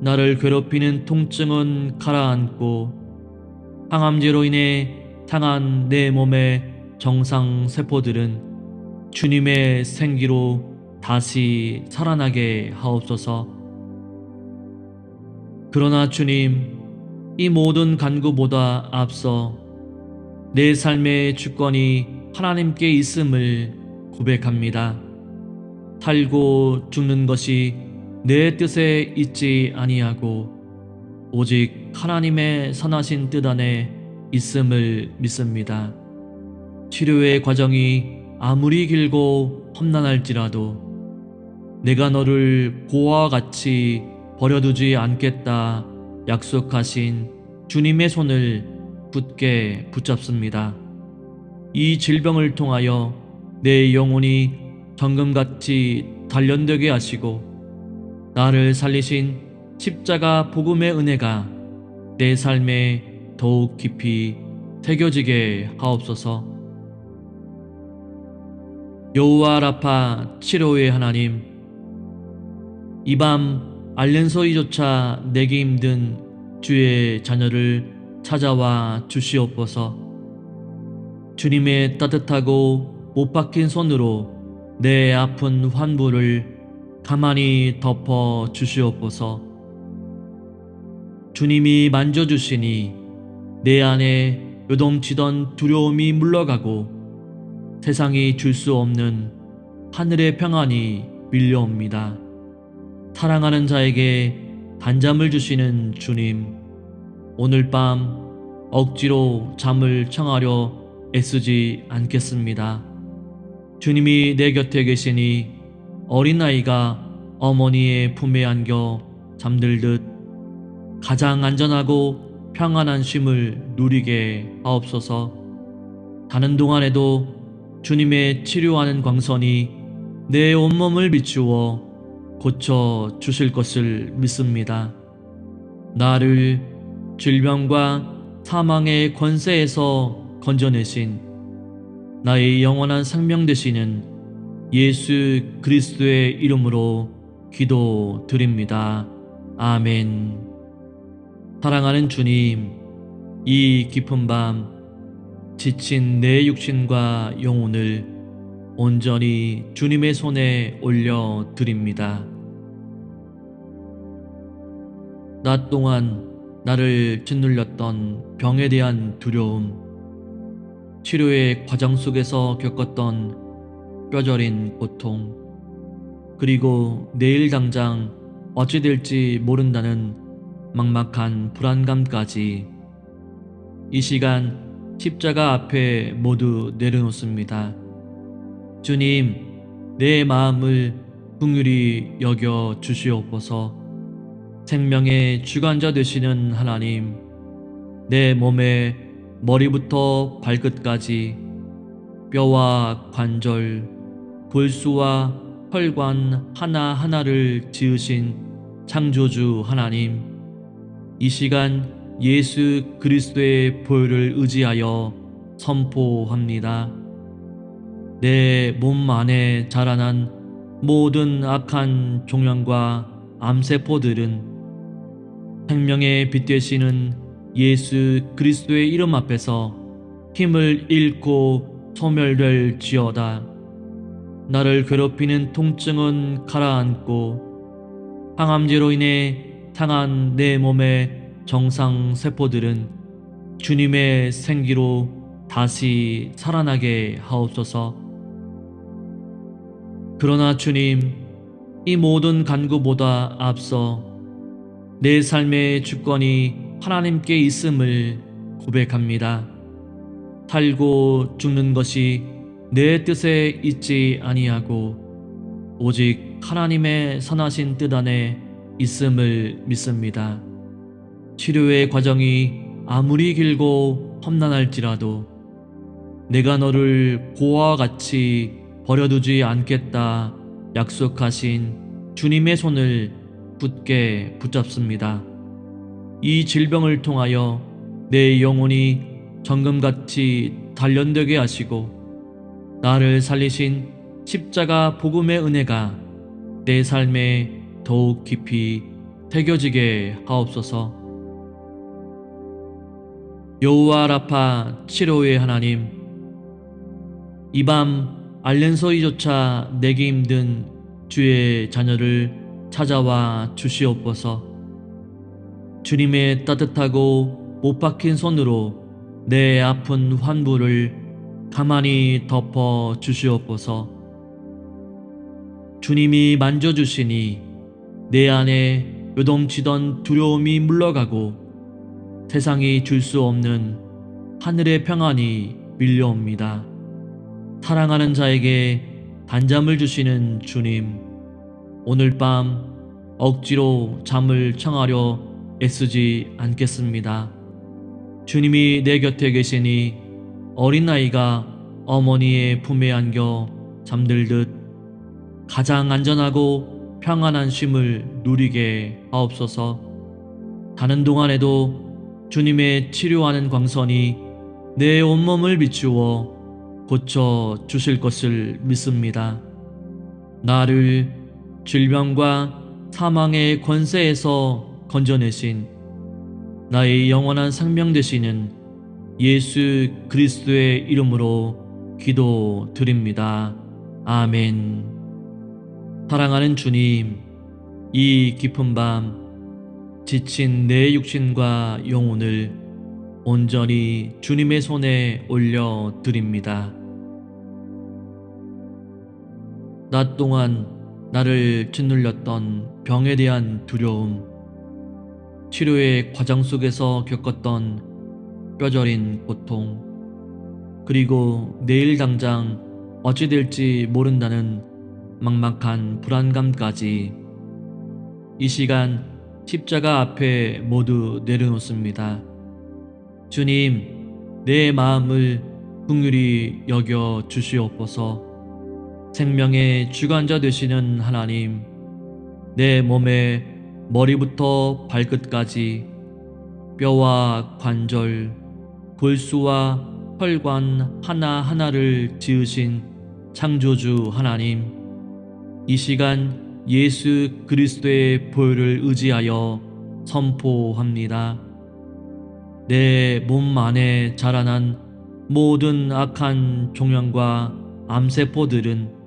나를 괴롭히는 통증은 가라앉고 항암제로 인해 상한 내 몸의 정상 세포들은 주님의 생기로 다시 살아나게 하옵소서. 그러나 주님, 이 모든 간구보다 앞서 내 삶의 주권이 하나님께 있음을 고백합니다. 살고 죽는 것이 내 뜻에 있지 아니하고 오직 하나님의 선하신 뜻 안에 있음을 믿습니다. 치료의 과정이 아무리 길고 험난할지라도 내가 너를 고아와 같이 버려두지 않겠다 약속하신 주님의 손을 굳게 붙잡습니다. 이 질병을 통하여 내 영혼이 정금같이 단련되게 하시고 나를 살리신 십자가 복음의 은혜가 내 삶에 더욱 깊이 새겨지게 하옵소서. 여호와 라파 치료의 하나님, 이 밤 알렌소이조차 내기 힘든 주의 자녀를 찾아와 주시옵소서. 주님의 따뜻하고 못 박힌 손으로 내 아픈 환부를 가만히 덮어 주시옵소서. 주님이 만져주시니 내 안에 요동치던 두려움이 물러가고 세상이 줄 수 없는 하늘의 평안이 밀려옵니다. 사랑하는 자에게 단잠을 주시는 주님, 오늘 밤 억지로 잠을 청하려 애쓰지 않겠습니다. 주님이 내 곁에 계시니 어린아이가 어머니의 품에 안겨 잠들듯 가장 안전하고 평안한 쉼을 누리게 하옵소서. 자는 동안에도 주님의 치료하는 광선이 내 온몸을 비추어 고쳐 주실 것을 믿습니다. 나를 질병과 사망의 권세에서 건져내신 나의 영원한 생명 되시는 예수 그리스도의 이름으로 기도드립니다. 아멘. 사랑하는 주님, 이 깊은 밤 지친 내 육신과 영혼을 온전히 주님의 손에 올려드립니다. 낮 동안 나를 짓눌렸던 병에 대한 두려움, 치료의 과정 속에서 겪었던 뼈저린 고통, 그리고 내일 당장 어찌 될지 모른다는 막막한 불안감까지 이 시간 십자가 앞에 모두 내려놓습니다. 주님, 내 마음을 긍휼히 여겨 주시옵소서. 생명의 주관자 되시는 하나님, 내 몸의 머리부터 발끝까지 뼈와 관절, 골수와 혈관 하나하나를 지으신 창조주 하나님, 이 시간 예수 그리스도의 보혈을 의지하여 선포합니다. 내 몸 안에 자라난 모든 악한 종양과 암세포들은 생명의 빛 되시는 예수 그리스도의 이름 앞에서 힘을 잃고 소멸될지어다. 나를 괴롭히는 통증은 가라앉고 항암제로 인해 상한 내 몸의 정상 세포들은 주님의 생기로 다시 살아나게 하옵소서. 그러나 주님, 이 모든 간구보다 앞서 내 삶의 주권이 하나님께 있음을 고백합니다. 살고 죽는 것이 내 뜻에 있지 아니하고 오직 하나님의 선하신 뜻 안에 있음을 믿습니다. 치료의 과정이 아무리 길고 험난할지라도 내가 너를 고아와 같이 버려두지 않겠다 약속하신 주님의 손을 굳게 붙잡습니다. 이 질병을 통하여 내 영혼이 정금같이 단련되게 하시고 나를 살리신 십자가 복음의 은혜가 내 삶에 더욱 깊이 새겨지게 하옵소서. 여호와 라파 치료의 하나님, 이 밤 알렌소이조차 내기 힘든 주의 자녀를 찾아와 주시옵소서. 주님의 따뜻하고 못 박힌 손으로 내 아픈 환부를 가만히 덮어 주시옵소서. 주님이 만져주시니 내 안에 요동치던 두려움이 물러가고 세상이 줄 수 없는 하늘의 평안이 밀려옵니다. 사랑하는 자에게 단잠을 주시는 주님, 오늘 밤 억지로 잠을 청하려 애쓰지 않겠습니다. 주님이 내 곁에 계시니 어린아이가 어머니의 품에 안겨 잠들듯 가장 안전하고 평안한 쉼을 누리게 하옵소서. 자는 동안에도 주님의 치료하는 광선이 내 온몸을 비추어 고쳐 주실 것을 믿습니다. 나를 질병과 사망의 권세에서 건져내신 나의 영원한 생명 되시는 예수 그리스도의 이름으로 기도드립니다. 아멘. 사랑하는 주님, 이 깊은 밤 지친 내 육신과 영혼을 온전히 주님의 손에 올려드립니다. 낮 동안 나를 짓눌렸던 병에 대한 두려움, 치료의 과정 속에서 겪었던 뼈저린 고통, 그리고 내일 당장 어찌 될지 모른다는 막막한 불안감까지 이 시간 십자가 앞에 모두 내려놓습니다. 주님, 내 마음을 긍휼히 여겨 주시옵소서. 생명의 주관자 되시는 하나님, 내 몸의 머리부터 발끝까지 뼈와 관절, 골수와 혈관 하나하나를 지으신 창조주 하나님, 이 시간 예수 그리스도의 보혈을 의지하여 선포합니다. 내 몸 안에 자라난 모든 악한 종양과 암세포들은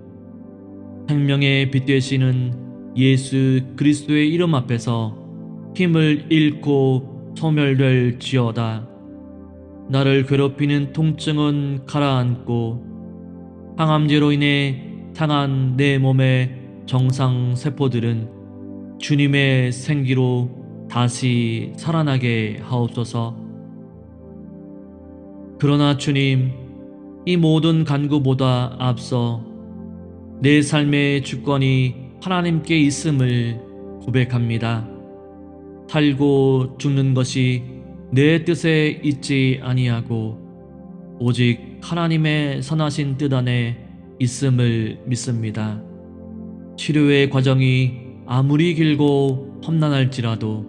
생명의 빛 되시는 예수 그리스도의 이름 앞에서 힘을 잃고 소멸될지어다. 나를 괴롭히는 통증은 가라앉고 항암제로 인해 상한 내 몸의 정상 세포들은 주님의 생기로 다시 살아나게 하옵소서. 그러나 주님, 이 모든 간구보다 앞서 내 삶의 주권이 하나님께 있음을 고백합니다. 살고 죽는 것이 내 뜻에 있지 아니하고 오직 하나님의 선하신 뜻 안에 있음을 믿습니다. 치료의 과정이 아무리 길고 험난할지라도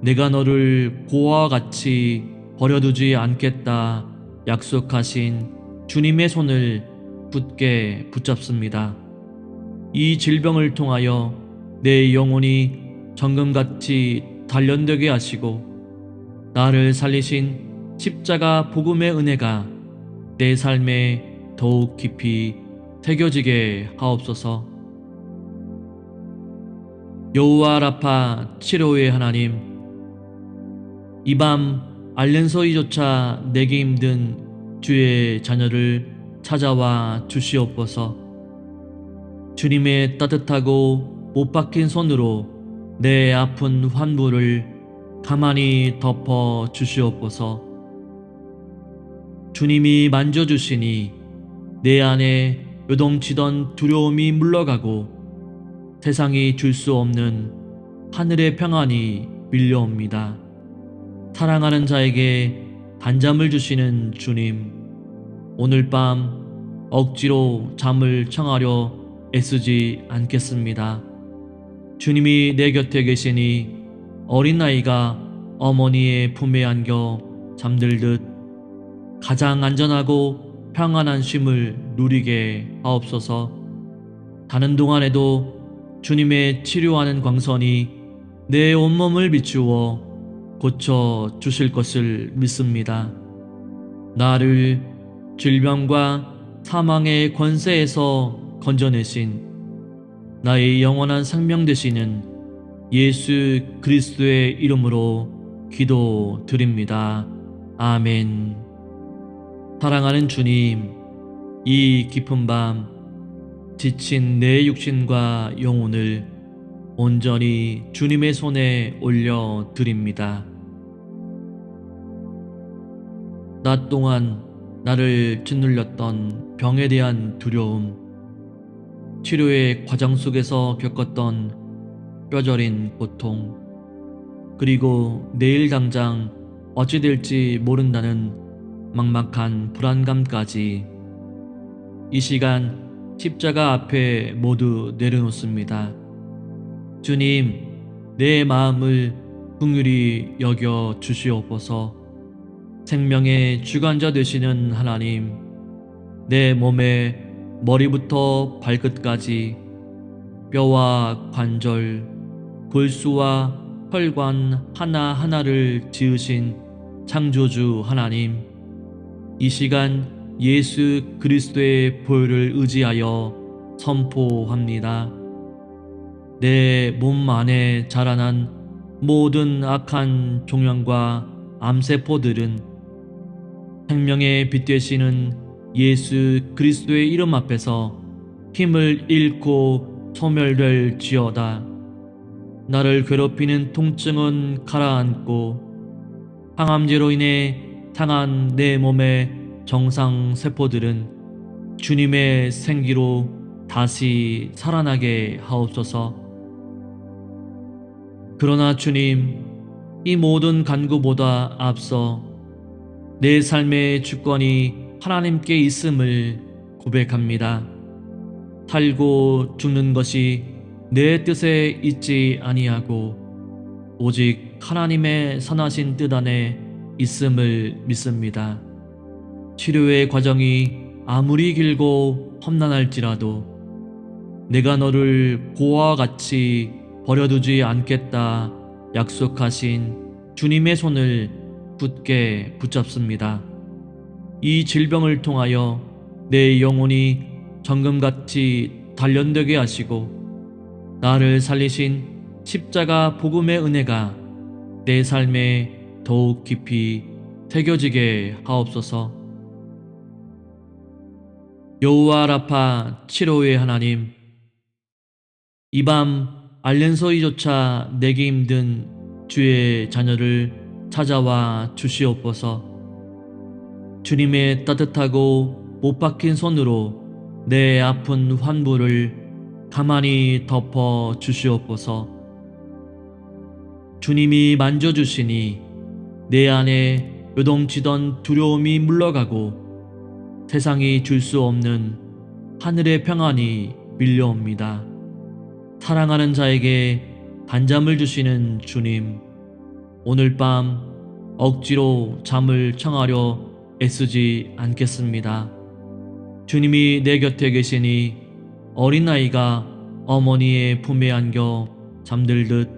내가 너를 고아와 같이 버려두지 않겠다 약속하신 주님의 손을 굳게 붙잡습니다. 이 질병을 통하여 내 영혼이 정금같이 단련되게 하시고 나를 살리신 십자가 복음의 은혜가 내 삶에 더욱 깊이 새겨지게 하옵소서. 여호와 라파 치료의 하나님, 이 밤 알렌소이조차 내기 힘든 주의 자녀를 찾아와 주시옵소서. 주님의 따뜻하고 못 박힌 손으로 내 아픈 환부를 가만히 덮어 주시옵소서. 주님이 만져주시니 내 안에 요동치던 두려움이 물러가고 세상이 줄 수 없는 하늘의 평안이 밀려옵니다. 사랑하는 자에게 단잠을 주시는 주님, 오늘 밤 억지로 잠을 청하려 애쓰지 않겠습니다. 주님이 내 곁에 계시니 어린 아이가 어머니의 품에 안겨 잠들듯 가장 안전하고 평안한 쉼을 누리게 하옵소서. 자는 동안에도 주님의 치료하는 광선이 내 온몸을 비추어 고쳐 주실 것을 믿습니다. 나를 질병과 사망의 권세에서 건져내신 나의 영원한 생명 되시는 예수 그리스도의 이름으로 기도드립니다. 아멘. 사랑하는 주님, 이 깊은 밤 지친 내 육신과 영혼을 온전히 주님의 손에 올려드립니다. 낮 동안 나를 짓눌렸던 병에 대한 두려움, 치료의 과정 속에서 겪었던 뼈저린 고통, 그리고 내일 당장 어찌 될지 모른다는 막막한 불안감까지 이 시간 십자가 앞에 모두 내려놓습니다. 주님, 내 마음을 긍휼히 여겨 주시옵소서. 생명의 주관자 되시는 하나님, 내 몸의 머리부터 발끝까지 뼈와 관절, 골수와 혈관 하나하나를 지으신 창조주 하나님, 이 시간 예수 그리스도의 보혈을 의지하여 선포합니다. 내 몸 안에 자라난 모든 악한 종양과 암세포들은 생명의 빛 되시는 예수 그리스도의 이름 앞에서 힘을 잃고 소멸될지어다. 나를 괴롭히는 통증은 가라앉고 항암제로 인해 상한 내 몸의 정상 세포들은 주님의 생기로 다시 살아나게 하옵소서. 그러나 주님, 이 모든 간구보다 앞서 내 삶의 주권이 하나님께 있음을 고백합니다. 살고 죽는 것이 내 뜻에 있지 아니하고 오직 하나님의 선하신 뜻 안에 있음을 믿습니다. 치료의 과정이 아무리 길고 험난할지라도 내가 너를 고아와 같이 버려두지 않겠다 약속하신 주님의 손을 굳게 붙잡습니다. 이 질병을 통하여 내 영혼이 정금같이 단련되게 하시고 나를 살리신 십자가 복음의 은혜가 내 삶에 더욱 깊이 새겨지게 하옵소서. 여호와 라파 치료의 하나님, 이 밤 알렌소이조차 내기 힘든 주의 자녀를 찾아와 주시옵소서. 주님의 따뜻하고 못 박힌 손으로 내 아픈 환부를 가만히 덮어 주시옵소서. 주님이 만져주시니 내 안에 요동치던 두려움이 물러가고 세상이 줄 수 없는 하늘의 평안이 밀려옵니다. 사랑하는 자에게 단잠을 주시는 주님, 오늘 밤 억지로 잠을 청하려 애쓰지 않겠습니다. 주님이 내 곁에 계시니 어린아이가 어머니의 품에 안겨 잠들듯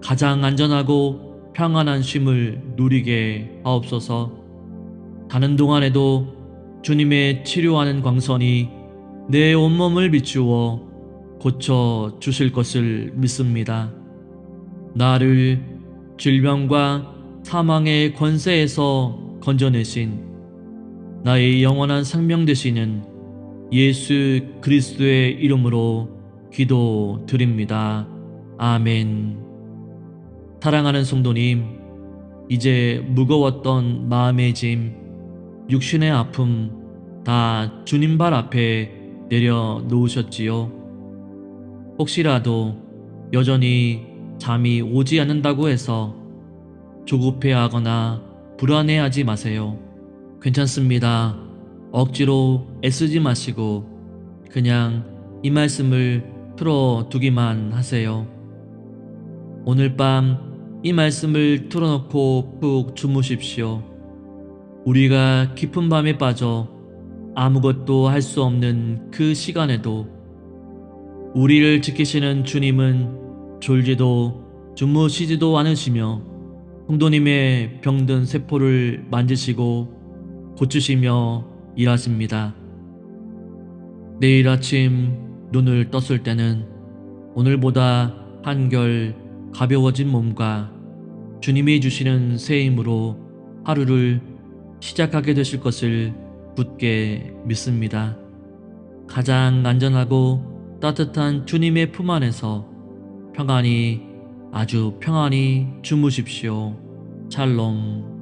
가장 안전하고 평안한 쉼을 누리게 하옵소서. 자는 동안에도 주님의 치료하는 광선이 내 온몸을 비추어 고쳐 주실 것을 믿습니다. 나를 질병과 사망의 권세에서 건져내신 나의 영원한 생명 되시는 예수 그리스도의 이름으로 기도드립니다. 아멘. 사랑하는 성도님, 이제 무거웠던 마음의 짐, 육신의 아픔 다 주님 발 앞에 내려놓으셨지요. 혹시라도 여전히 잠이 오지 않는다고 해서 조급해하거나 불안해하지 마세요. 괜찮습니다. 억지로 애쓰지 마시고 그냥 이 말씀을 틀어두기만 하세요. 오늘 밤 이 말씀을 틀어놓고 푹 주무십시오. 우리가 깊은 밤에 빠져 아무것도 할 수 없는 그 시간에도 우리를 지키시는 주님은 졸지도 주무시지도 않으시며 성도님의 병든 세포를 만지시고 고치시며 일하십니다. 내일 아침 눈을 떴을 때는 오늘보다 한결 가벼워진 몸과 주님이 주시는 새 힘으로 하루를 시작하게 되실 것을 굳게 믿습니다. 가장 안전하고 따뜻한 주님의 품 안에서 평안히, 아주 평안히 주무십시오. 샬롬.